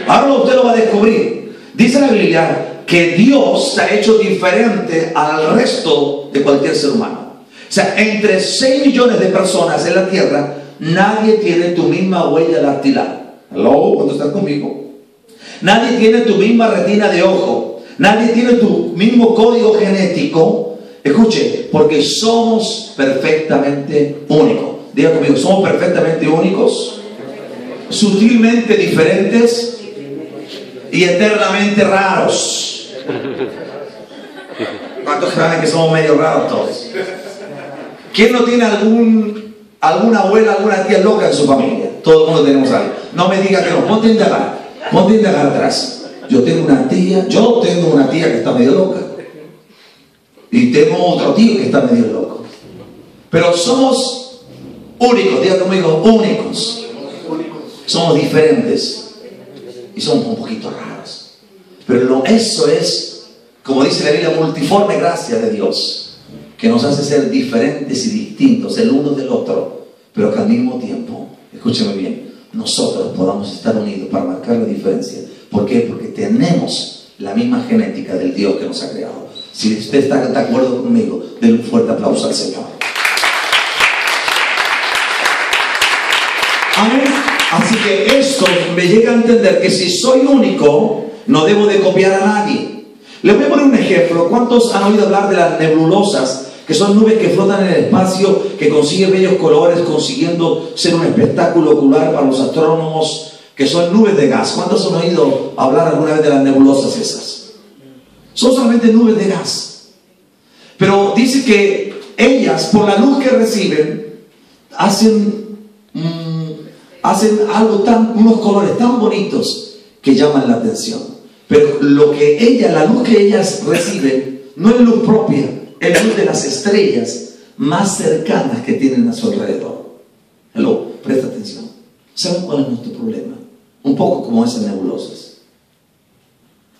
Ahora usted lo va a descubrir. Dice la Biblia que Dios se ha hecho diferente al resto de cualquier ser humano. O sea, entre 6 millones de personas en la tierra, nadie tiene tu misma huella dactilar. Hello, ¿cuántos están conmigo? Nadie tiene tu misma retina de ojo. Nadie tiene tu mismo código genético. Escuche, porque somos perfectamente únicos. Diga conmigo, somos perfectamente únicos, sutilmente diferentes y eternamente raros. ¿Cuántos saben que somos medio raros todos? ¿Quién no tiene alguna abuela, alguna tía loca en su familia? Todo el mundo tenemos algo. No me diga que no, ponte a indagar atrás. Yo tengo una tía que está medio loca. Y tengo otro tío que está medio loco. Pero somos únicos, diga conmigo, únicos. Somos diferentes. Y somos un poquito raros. Pero eso es, como dice la Biblia, multiforme gracia de Dios. que nos hace ser diferentes y distintos el uno del otro, pero que al mismo tiempo, escúcheme bien, nosotros podamos estar unidos para marcar la diferencia. ¿Por qué? Porque tenemos la misma genética del Dios que nos ha creado. Si usted está de acuerdo conmigo, denle un fuerte aplauso al Señor. Amén. Así que esto me llega a entender que si soy único, no debo de copiar a nadie. Les voy a poner un ejemplo. ¿Cuántos han oído hablar de las nebulosas? Que son nubes que flotan en el espacio, que consiguen bellos colores, consiguiendo ser un espectáculo ocular para los astrónomos, que son nubes de gas. ¿Cuántos han oído hablar alguna vez de las nebulosas esas? Son solamente nubes de gas. Pero dice que ellas, por la luz que reciben, hacen unos colores tan bonitos que llaman la atención. Pero la luz que ellas reciben no es luz propia, es luz de las estrellas más cercanas que tienen a su alrededor. Hello, presta atención. ¿Saben cuál es nuestro problema? Un poco como esas nebulosas.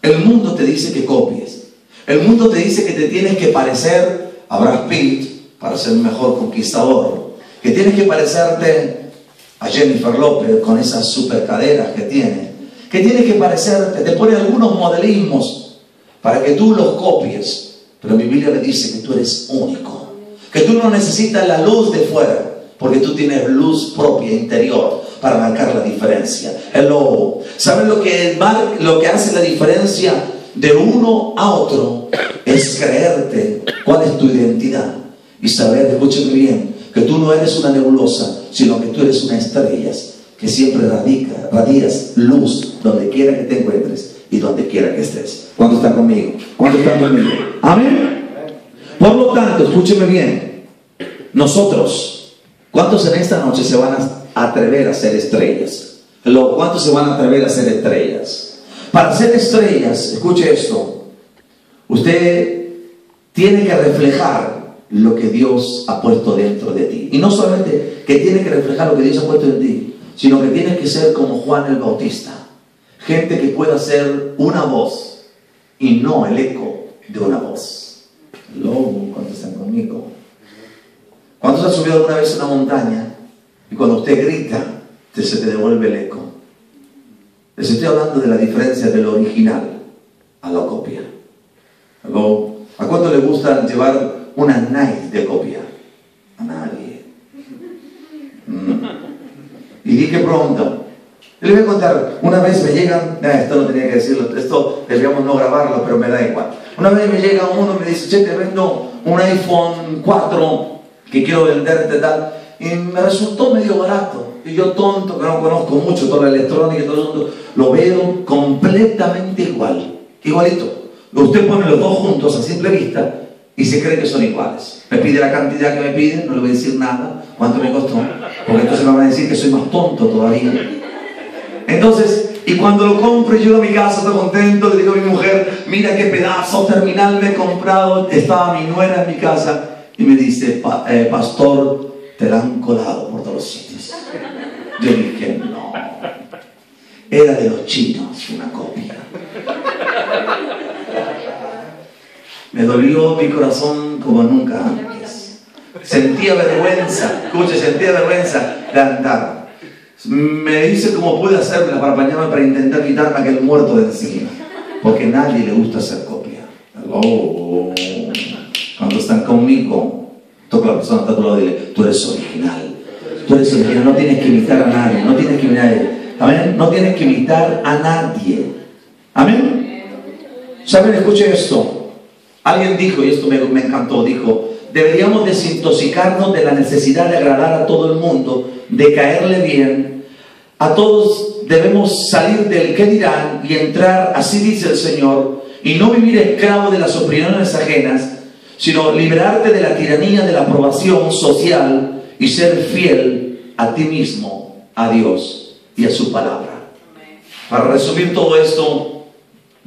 El mundo te dice que copies. El mundo te dice que te tienes que parecer a Brad Pitt para ser un mejor conquistador. Que tienes que parecerte a Jennifer López con esas super caderas que tiene. Que tienes que parecerte, te pone algunos modelismos para que tú los copies. Pero mi Biblia me dice que tú eres único. Que tú no necesitas la luz de fuera, porque tú tienes luz propia interior para marcar la diferencia. Hello. ¿Saben lo que hace la diferencia de uno a otro? Es creerte cuál es tu identidad y saber, escúchame bien, que tú no eres una nebulosa, sino que tú eres una estrella que siempre radias luz donde quiera que te encuentres y donde quiera que estés. ¿Cuántos están conmigo? ¿Cuántos están conmigo? Amén. Por lo tanto, escúcheme bien, nosotros, ¿cuántos en esta noche se van a atrever a ser estrellas? ¿Cuántos se van a atrever a ser estrellas? Para ser estrellas, escuche esto, usted tiene que reflejar lo que Dios ha puesto dentro de ti. Y no solamente que tiene que reflejar lo que Dios ha puesto en ti, sino que tiene que ser como Juan el Bautista. Gente que pueda ser una voz y no el eco de una voz. ¿Cuántos están conmigo? ¿Cuántos han subido alguna vez a una montaña y cuando usted grita, se te devuelve el eco? Les estoy hablando de la diferencia de lo original a la copia. ¿A cuánto le gusta llevar una Nike de copia? A nadie. Y dije pronto. Les voy a contar, una vez me llegan, esto no tenía que decirlo, esto deberíamos no grabarlo, pero me da igual. Una vez me llega uno y me dice, che, te vendo un iPhone 4 que quiero venderte tal, y me resultó medio barato. Y yo, tonto, que no conozco mucho toda la electrónica y todo el mundo, lo veo completamente igualito. Usted pone los dos juntos a simple vista y se cree que son iguales. Me pide la cantidad que me piden, no le voy a decir nada, cuánto me costó, porque entonces me van a decir que soy más tonto todavía. Entonces, y cuando lo compro y llego a mi casa, estoy contento, le digo a mi mujer, mira qué pedazo terminal me he comprado. Estaba mi nuera en mi casa y me dice, pastor, te la han colado por todos los sitios. Yo dije, no, era de los chinos, una copia. Me dolió mi corazón como nunca antes. Sentía vergüenza, sentía vergüenza de andar. Me hice como pude hacerla para apañarme, para intentar quitarme aquel muerto de encima, porque a nadie le gusta hacer copia. Cuando están conmigo, toca a la persona que está a tu lado y dile, tú eres original, no tienes que imitar a nadie, no tienes que imitar a él. Amén, no tienes que imitar a nadie. Amén. ¿Saben? Escuchen esto. Alguien dijo, y esto me encantó, dijo, deberíamos desintoxicarnos de la necesidad de agradar a todo el mundo, de caerle bien. A todos debemos salir del qué dirán y entrar, así dice el Señor, y no vivir esclavo de las opiniones ajenas, sino liberarte de la tiranía de la aprobación social y ser fiel a ti mismo, a Dios y a su palabra. Para resumir todo esto,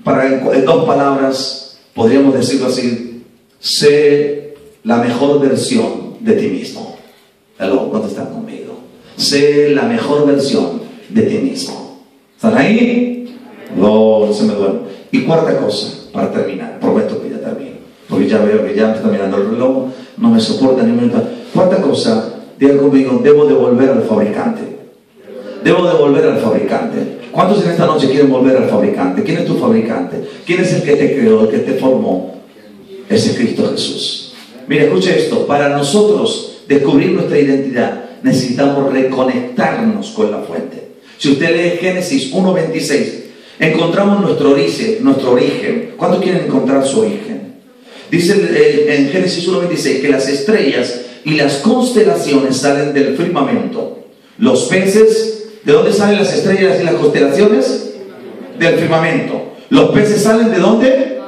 en dos palabras, podríamos decirlo así: sé la mejor versión de ti mismo. ¿Cuántos están conmigo? Sé la mejor versión de ti mismo. ¿Están ahí? No se me duerme. Y cuarta cosa, para terminar, prometo que ya termino. porque ya veo que ya me está mirando el reloj, no me soporta ni un minuto. Cuarta cosa, diga conmigo, debo devolver al fabricante. Debo devolver al fabricante. ¿Cuántos en esta noche quieren volver al fabricante? ¿Quién es tu fabricante? ¿Quién es el que te creó, el que te formó? Ese Cristo Jesús. Mira, escucha esto. Para nosotros descubrir nuestra identidad, necesitamos reconectarnos con la fuente. Si usted lee Génesis 1:26, encontramos nuestro origen. ¿Cuántos quieren encontrar su origen? Dice en Génesis 1:26 que las estrellas y las constelaciones salen del firmamento. Los peces, ¿de dónde salen las estrellas y las constelaciones? Del firmamento. Los peces salen ¿de dónde?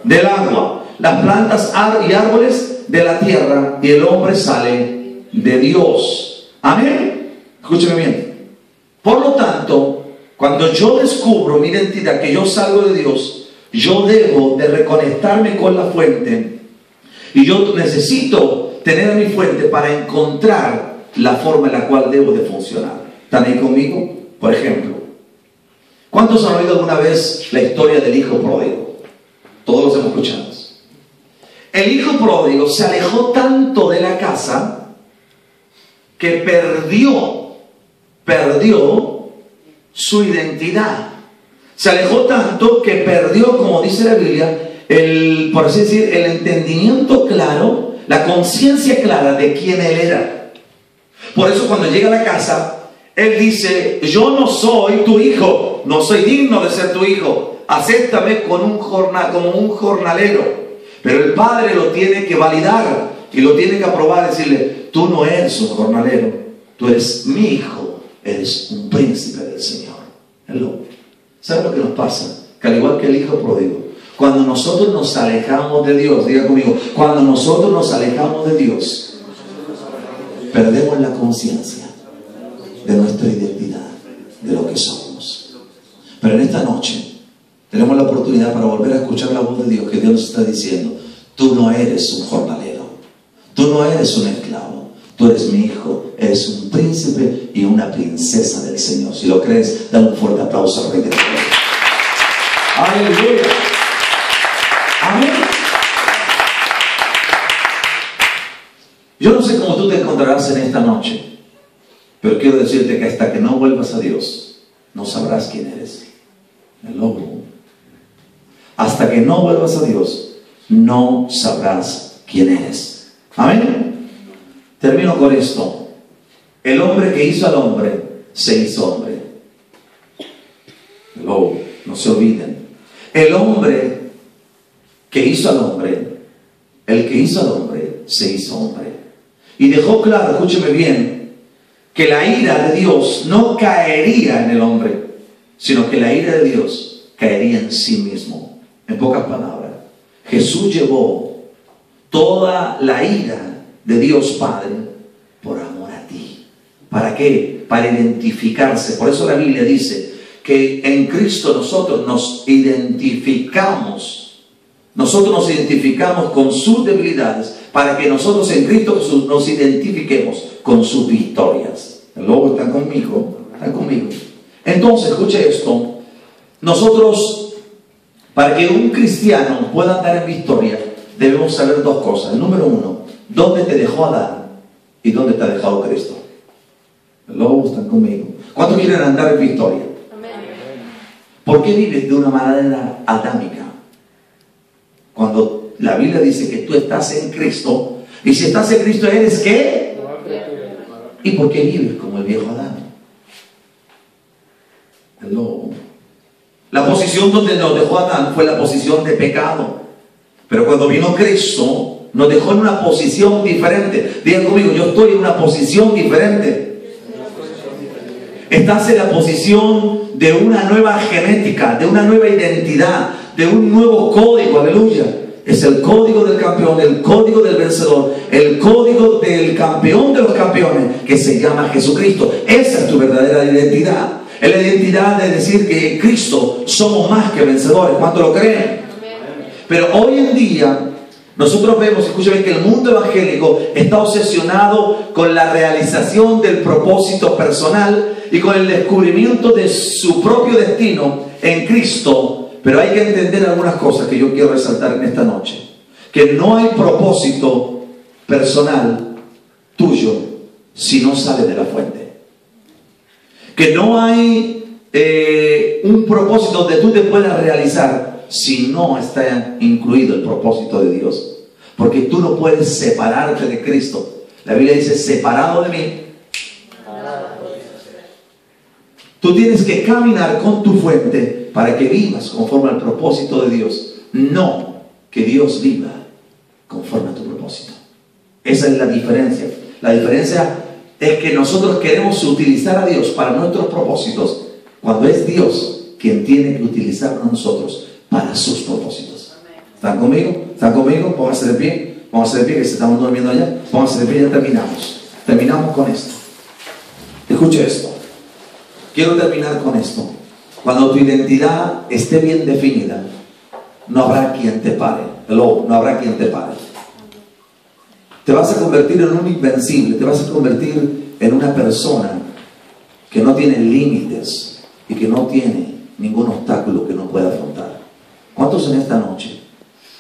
Del agua. Las plantas y árboles de la tierra, y el hombre sale de Dios. Amén. Escúcheme bien. Por lo tanto, cuando yo descubro mi identidad, que yo salgo de Dios, yo debo de reconectarme con la fuente, y yo necesito tener a mi fuente para encontrar la forma en la cual debo de funcionar. ¿Están ahí conmigo? Por ejemplo, ¿cuántos han oído alguna vez la historia del hijo pródigo? Todos los hemos escuchado. El hijo pródigo se alejó tanto de la casa que perdió su identidad. Se alejó tanto que perdió, como dice la Biblia, por así decir, el entendimiento claro, la conciencia clara de quién él era. Por eso cuando llega a la casa, él dice: yo no soy tu hijo, no soy digno de ser tu hijo, acéptame como un jornalero. Pero el padre lo tiene que validar y lo tiene que aprobar, decirle: tú no eres un jornalero, tú eres mi hijo, eres un príncipe del Señor. ¿Sabe lo que nos pasa? Que al igual que el hijo pródigo, cuando nosotros nos alejamos de Dios, diga conmigo, cuando nosotros nos alejamos de Dios, perdemos la conciencia de nuestra identidad, de lo que somos. Pero en esta noche tenemos la oportunidad para volver a escuchar la voz de Dios, que Dios nos está diciendo: tú no eres un jornalero, tú no eres un esclavo, tú eres mi hijo, eres un príncipe y una princesa del Señor. Si lo crees, dale un fuerte aplauso al Rey de Dios. ¡Aleluya! ¡Amén! Yo no sé cómo tú te encontrarás en esta noche, pero quiero decirte que hasta que no vuelvas a Dios, no sabrás quién eres. El lobo. Hasta que no vuelvas a Dios, no sabrás quién eres. Amén. Termino con esto. El hombre que hizo al hombre se hizo hombre. No se olviden. El hombre que hizo al hombre, el que hizo al hombre se hizo hombre. Y dejó claro, escúcheme bien, que la ira de Dios no caería en el hombre, sino que la ira de Dios caería en sí mismo. En pocas palabras, Jesús llevó toda la ira de Dios Padre por amor a ti. ¿Para qué? Para identificarse. Por eso la Biblia dice que en Cristo nosotros nos identificamos. Nosotros nos identificamos con sus debilidades para que nosotros en Cristo Jesús nos identifiquemos con sus victorias. Luego están conmigo, están conmigo. Entonces, escuche esto. Nosotros, para que un cristiano pueda andar en victoria, debemos saber dos cosas. El número uno, ¿dónde te dejó Adán y dónde te ha dejado Cristo? Luego están conmigo. ¿Cuántos quieren andar en victoria? Amén. ¿Por qué vives de una manera adámica? Cuando la Biblia dice que tú estás en Cristo, y si estás en Cristo, ¿eres qué? ¿Y por qué vives como el viejo Adán? La posición donde nos dejó Adán fue la posición de pecado. Pero cuando vino Cristo, nos dejó en una posición diferente. Digan conmigo, yo estoy en una posición diferente. Estás en la posición de una nueva genética, de una nueva identidad, de un nuevo código, aleluya. Es el código del campeón, el código del vencedor, el código del campeón de los campeones, que se llama Jesucristo. Esa es tu verdadera identidad. Es la identidad de decir que en Cristo somos más que vencedores. ¿Cuánto lo creen? Pero hoy en día nosotros vemos, escúchame, que el mundo evangélico está obsesionado con la realización del propósito personal y con el descubrimiento de su propio destino en Cristo. Pero hay que entender algunas cosas que yo quiero resaltar en esta noche. que no hay propósito personal tuyo si no sale de la fuente. Que no hay un propósito donde tú te puedas realizar si no está incluido el propósito de Dios. Porque tú no puedes separarte de Cristo. La Biblia dice, separado de mí. Tú tienes que caminar con tu fuente para que vivas conforme al propósito de Dios. No que Dios viva conforme a tu propósito. Esa es la diferencia. La diferencia es que nosotros queremos utilizar a Dios para nuestros propósitos, cuando es Dios quien tiene que utilizarnos a nosotros para sus propósitos. ¿Están conmigo? ¿Están conmigo? Pónganse de pie. Pónganse de pie, que se estamos durmiendo allá. Pónganse de pie, ya terminamos. Terminamos con esto. Escuche esto. Quiero terminar con esto. Cuando tu identidad esté bien definida, no habrá quien te pare. Hello, no habrá quien te pare. Te vas a convertir en un invencible. Te vas a convertir en una persona que no tiene límites y que no tiene ningún obstáculo que no pueda afrontar. ¿Cuántos en esta noche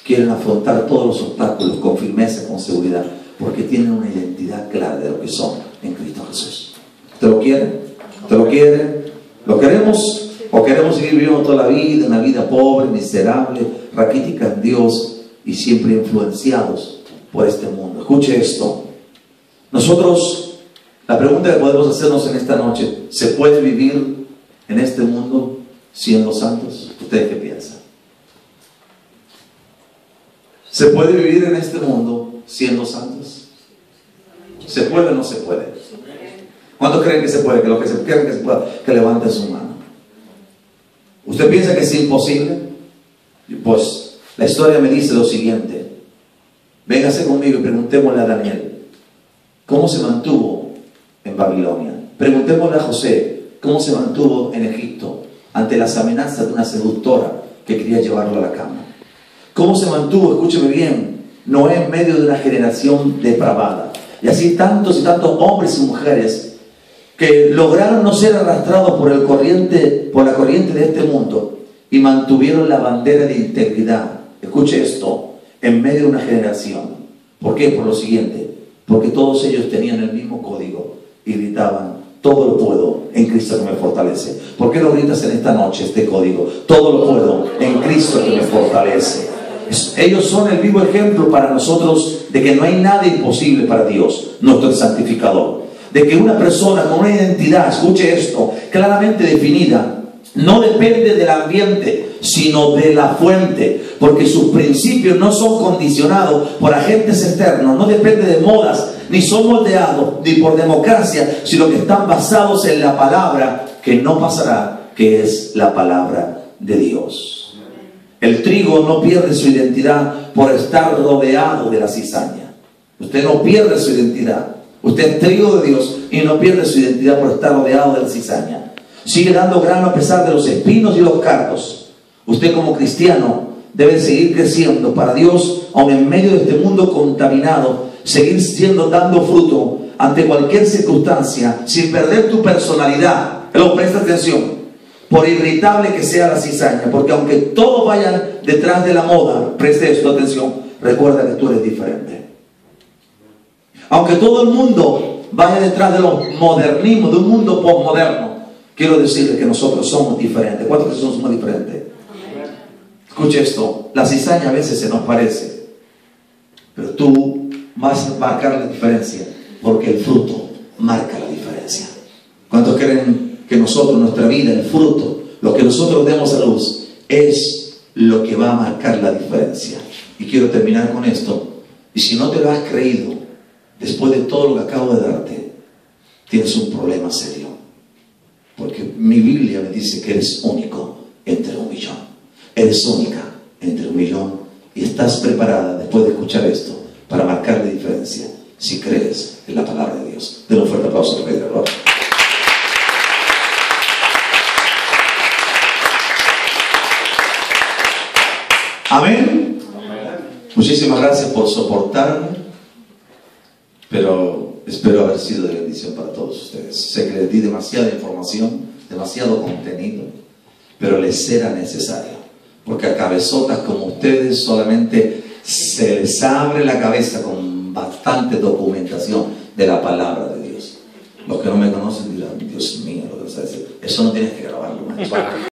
quieren afrontar todos los obstáculos con firmeza, con seguridad? Porque tienen una identidad clara de lo que son en Cristo Jesús. ¿Te lo quieren? ¿Te lo quieren? ¿Lo queremos? ¿O queremos seguir viviendo toda la vida, una vida pobre, miserable, raquítica en Dios y siempre influenciados por este mundo? Escuche esto. Nosotros, la pregunta que podemos hacernos en esta noche: ¿se puede vivir en este mundo siendo santos? ¿Ustedes qué piensan? ¿Se puede vivir en este mundo siendo santos? ¿Se puede o no se puede? ¿Cuántos creen que se puede? Que los que se creen que se pueda, que levanten su mano. ¿Usted piensa que es imposible? Pues la historia me dice lo siguiente. Véngase conmigo y preguntémosle a Daniel cómo se mantuvo en Babilonia. Preguntémosle a José cómo se mantuvo en Egipto ante las amenazas de una seductora que quería llevarlo a la cama. ¿Cómo se mantuvo, escúcheme bien, Noé en medio de una generación depravada? Y así tantos y tantos hombres y mujeres que lograron no ser arrastrados por la corriente de este mundo y mantuvieron la bandera de integridad. Escuche esto, en medio de una generación. ¿Por qué? Por lo siguiente: porque todos ellos tenían el mismo código y gritaban: todo lo puedo en Cristo que me fortalece. ¿Por qué lo gritas en esta noche, este código? Todo lo puedo en Cristo que me fortalece. Ellos son el vivo ejemplo para nosotros de que no hay nada imposible para Dios, nuestro santificador. De que una persona con una identidad, escuche esto, claramente definida, no depende del ambiente, sino de la fuente, porque sus principios no son condicionados por agentes externos, no depende de modas, ni son moldeados ni por democracia, sino que están basados en la palabra que no pasará, que es la palabra de Dios. El trigo no pierde su identidad por estar rodeado de la cizaña. Usted no pierde su identidad. Usted es trigo de Dios y no pierde su identidad por estar rodeado de la cizaña. Sigue dando grano a pesar de los espinos y los cardos. Usted como cristiano debe seguir creciendo para Dios, aun en medio de este mundo contaminado, seguir dando fruto ante cualquier circunstancia, sin perder tu personalidad. Pero presta atención, por irritable que sea la cizaña, porque aunque todos vayan detrás de la moda, preste esto atención, recuerda que tú eres diferente. Aunque todo el mundo vaya detrás de los modernismos, de un mundo postmoderno, quiero decirle que nosotros somos diferentes. ¿Cuántos que somos diferentes? Escuche esto, la cizaña a veces se nos parece, pero tú vas a marcar la diferencia, porque el fruto marca la diferencia. ¿Cuántos creen que nosotros, nuestra vida, el fruto, lo que nosotros demos a luz, es lo que va a marcar la diferencia? Y quiero terminar con esto. Y si no te lo has creído, después de todo lo que acabo de darte, tienes un problema serio. Porque mi Biblia me dice que eres único entre 1 millón. Eres única entre 1 millón. Y estás preparada, después de escuchar esto, para marcar la diferencia, si crees en la palabra de Dios. Den un fuerte aplauso al Rey de la Gloria. Amén. Muchísimas gracias por soportarme, pero espero haber sido de bendición para todos ustedes. Sé que les di demasiada información, demasiado contenido, pero les era necesario, porque a cabezotas como ustedes solamente se les abre la cabeza con bastante documentación de la palabra de Dios. Los que no me conocen dirán, Dios mío, lo que vas a decir. Eso no tienes que grabarlo, maestro.